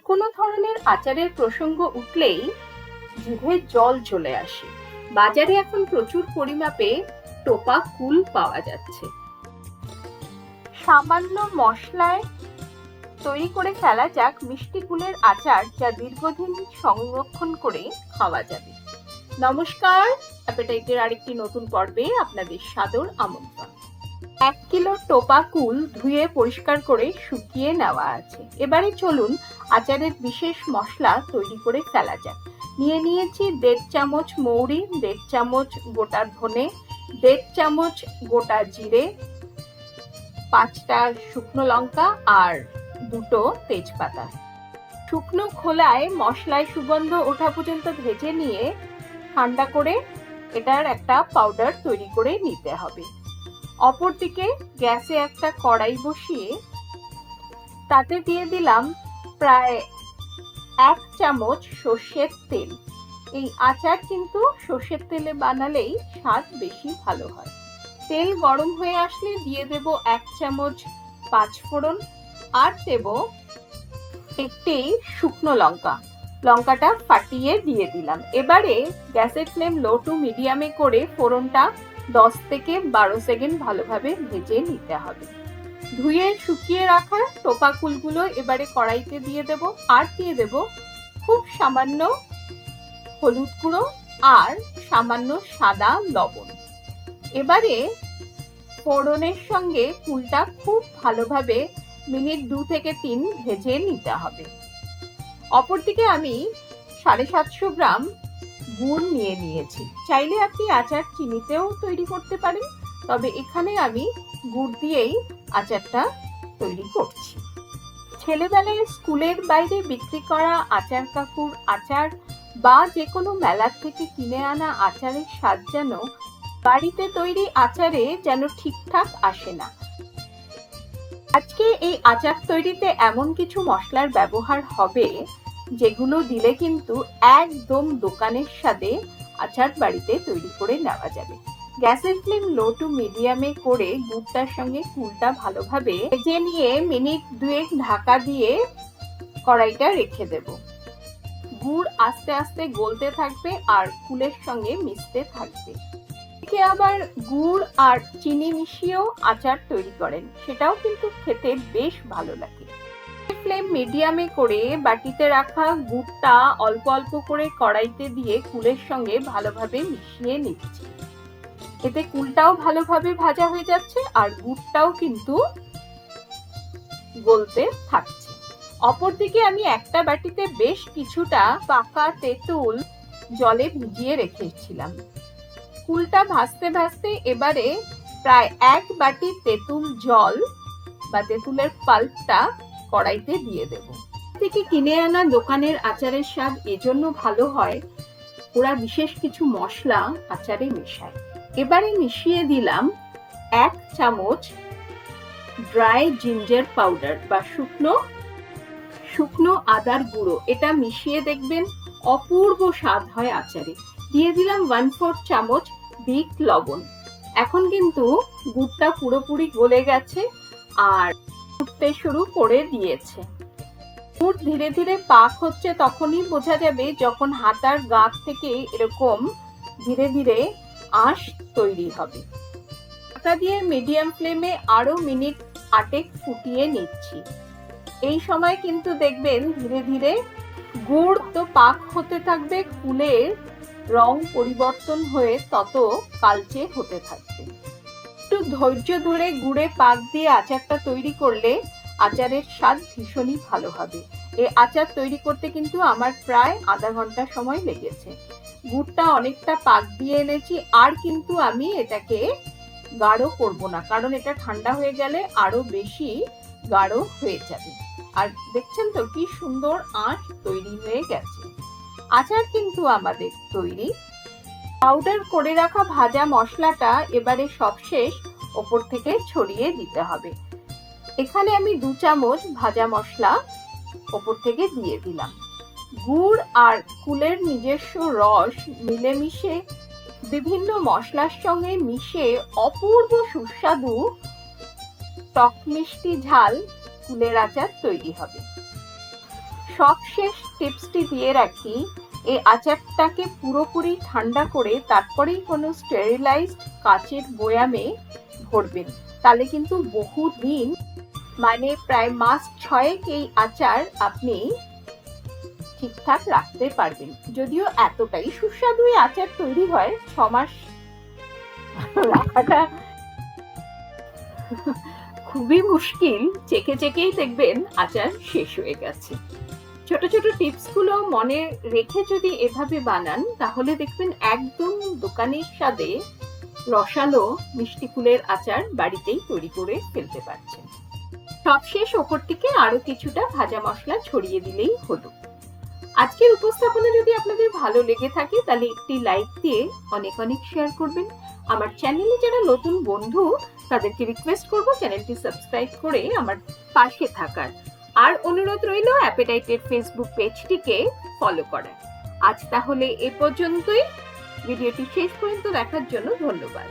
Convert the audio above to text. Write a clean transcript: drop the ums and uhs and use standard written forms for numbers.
কোনো ধরনের আচারের প্রসঙ্গ উঠলেই জিভে জল চলে আসে। বাজারে এখন প্রচুর পরিমাপে টোপা কুল পাওয়া যাচ্ছে। সামান্য মশলায় তৈরি করে ফেলা যাক মিষ্টি কুলের আচার, যা দীর্ঘদিন সংরক্ষণ করে খাওয়া যাবে। নমস্কার, অ্যাপেটাইটের আরেকটি নতুন পর্বে আপনাদের সাদর আমন্ত্রণ। 1 কিলো টোপা কুল ধুয়ে পরিষ্কার করে শুকিয়ে নেওয়া আছে। এবারে চলুন আচারের বিশেষ মশলা তৈরি করে ফেলা যাক। নিয়ে নিয়েছি 1.5 চামচ মৌরি, 1.5 চামচ গোটা ধনে, 1.5 চামচ গোটা জিরে, 5টা শুকনো লঙ্কা আর 2টো তেজপাতা। শুকনো খোলায় মশলায় সুগন্ধ ওঠা পর্যন্ত ভেজে নিয়ে ঠান্ডা করে এটার একটা পাউডার তৈরি করে নিতে হবে। অপরদিকে গ্যাসে একটা কড়াই বসিয়ে তাতে দিয়ে দিলাম প্রায় 1 চামচ সর্ষের তেল। এই আচার কিন্তু সর্ষের তেলে বানালেই স্বাদ বেশি ভালো হয়। তেল গরম হয়ে আসলে দিয়ে দেব 1 চামচ 5 ফোড়ন আর দেব একটি শুকনো লঙ্কা। লঙ্কাটা ফাটিয়ে দিয়ে দিলাম। এবারে গ্যাসের ফ্লেম লো টু মিডিয়ামে করে ফোড়নটা 10 থেকে 12 সেকেন্ড ভালোভাবে ভেজে নিতে হবে। ধুয়ে শুকিয়ে রাখা টোপা কুলগুলো এবারে কড়াইতে দিয়ে দেব আর দিয়ে দেব খুব সামান্য হলুদ গুঁড়ো আর সামান্য সাদা লবণ। এবারে ফোড়নের সঙ্গে কুলটা খুব ভালোভাবে মিনিট 2 থেকে 3 ভেজে নিতে হবে। অপরদিকে আমি 750 গ্রাম গুড় নিয়ে নিয়েছি। চাইলে আপনি আচার চিনিতেও তৈরি করতে পারেন, তবে এখানে আমি গুড় দিয়েই আচারটা তৈরি করছি। ছেলেবেলায় স্কুলের বাইরে বিক্রি করা আচার কাকুর আচার বা যে কোনো মেলার থেকে কিনে আনা আচারের স্বাদ যেন বাড়িতে তৈরি আচারে যেন ঠিকঠাক আসে না। আজকে এই আচার তৈরিতে এমন কিছু মশলার ব্যবহার হবে যেগুলো দিলে কিন্তু একদম দোকানের স্বাদে আচার বাড়িতে তৈরি করে নেওয়া যাবে। গ্যাসের ফ্লেম লো টু মিডিয়ামে করে গুড়টার সঙ্গে কুলটা ভালোভাবে ভেজে নিয়ে মিনিট 2 ঢাকা দিয়ে কড়াইটা রেখে দেব। গুড় আস্তে আস্তে গলতে থাকবে আর কুলের সঙ্গে মিশতে থাকবে। একে আবার গুড় আর চিনি মিশিয়েও আচার তৈরি করেন, সেটাও কিন্তু খেতে বেশ ভালো লাগে। ফ্লেম মিডিয়ামে করে বাটিতে রাখা গুড়টা অল্প অল্প করে কড়াইতে দিয়ে কুলের সঙ্গে ভালোভাবে মিশিয়ে নিচ্ছি। এতে কুলটাও ভালোভাবে ভাজা হয়ে যাচ্ছে আর গুড়টাও কিন্তু গলতে থাকছে। অপরদিকে আমি একটা বাটিতে বেশ কিছুটা পাকা তেঁতুল জলে ভিজিয়ে রেখেছিলাম। কুলটা ভাজতে ভাজতে এবারে প্রায় 1 বাটি তেঁতুল জল বা তেঁতুলের পাল্পটা কড়াইতে দিয়ে দেব। থেকে কিনে আনা দোকানের আচারের স্বাদ এজন্য ভালো হয়, ওরা বিশেষ কিছু মশলা আচারে মেশায়। এবারে মিশিয়ে দিলাম 1 চামচ ড্রাই জিঞ্জার পাউডার বা শুকনো আদার গুঁড়ো। এটা মিশিয়ে দেখবেন অপূর্ব স্বাদ হয় আচারে। দিয়ে দিলাম 1/4 চামচ বিট লবণ। এখন কিন্তু গুড়টা পুরোপুরি গলে গেছে আর ফুটতে শুরু করে দিয়েছে। গুড় ধীরে ধীরে পাক হচ্ছে, তখনই বোঝা যাবে যখন হাতার গাঁট থেকে এরকম ধীরে ধীরে আঁশ তৈরি হবে। ঢাকা দিয়ে মিডিয়াম ফ্লেমে আরো মিনিট 8 ফুটিয়ে নিচ্ছি। এই সময় কিন্তু দেখবেন ধীরে ধীরে গুড় তো পাক হতে থাকবে, কুলের রং পরিবর্তন হয়ে তত কালচে হতে থাকবে। একটু ধৈর্য ধরে গুড়ে পাক দিয়ে আচারটা তৈরি করলে আচারের স্বাদ ভীষণই ভালো হবে। এই আচার তৈরি করতে কিন্তু আমার প্রায় আধা ঘন্টা সময় লেগেছে। গুড়টা অনেকটা পাক দিয়ে এনেছি আর কিন্তু আমি এটাকে গাঢ় করব না, কারণ এটা ঠান্ডা হয়ে গেলে আরো বেশি গাঢ় হয়ে যাবে। আর দেখছেন তো কি সুন্দর আঁশ তৈরি হয়ে গেছে। আচার কিন্তু আমাদের তৈরি। পাউডার করে রাখা ভাজা মশলাটা এবারে সবশেষ ওপর থেকে ছড়িয়ে দিতে হবে। এখানে আমি 2 চামচ ভাজা মশলা ওপর থেকে দিয়ে দিলাম। গুড় আর কুলের নিজস্ব রস মিলেমিশে বিভিন্ন মশলার সঙ্গে মিশে অপূর্ব সুস্বাদু টক মিষ্টি ঝাল কুলের আচার তৈরি হবে। সবশেষ টিপসটি দিয়ে রাখি, এই আচারটাকে পুরোপুরি ঠান্ডা করে তারপরেই কোনো স্টেরিলাইজড কাচের বয়ামে ভরবেন, তাহলে কিন্তু বহুদিন মানে প্রায় মাস 6 এই আচার আপনি ঠিকঠাক রাখতে পারবেন। যদিও এতটাই সুস্বাদু এই আচার তৈরি হয়, 6 মাস রাখাটা খুবই মুশকিল। চেকে চেকেই দেখবেন আচার শেষ হয়ে গেছে। ছোট ছোট টিপস গুলো মনে রেখে যদি এভাবে বানান, তাহলে দেখবেন একদম দোকানের স্বাদে রসালো মিষ্টি কুলের আচার বাড়িতেই তৈরি করে ফেলতে পারছেন। সবশেষ ওপর থেকে আরো কিছুটা ভাজা মশলা ছড়িয়ে দিলেই হলো। আজকের উপস্থাপনা যদি আপনাদের ভালো লেগে থাকে তাহলে একটি লাইক দিয়ে অনেক অনেক শেয়ার করবেন। আমার চ্যানেলে যারা নতুন বন্ধু তাদেরকে রিকোয়েস্ট করব চ্যানেলটি সাবস্ক্রাইব করে আমার পাশে থাকার। আর অনুরোধ রইল অ্যাপেটাইটের ফেসবুক পেজটিকে ফলো করার। আজ তাহলে এ পর্যন্তই। ভিডিওটি শেষ পর্যন্ত দেখার জন্য ধন্যবাদ।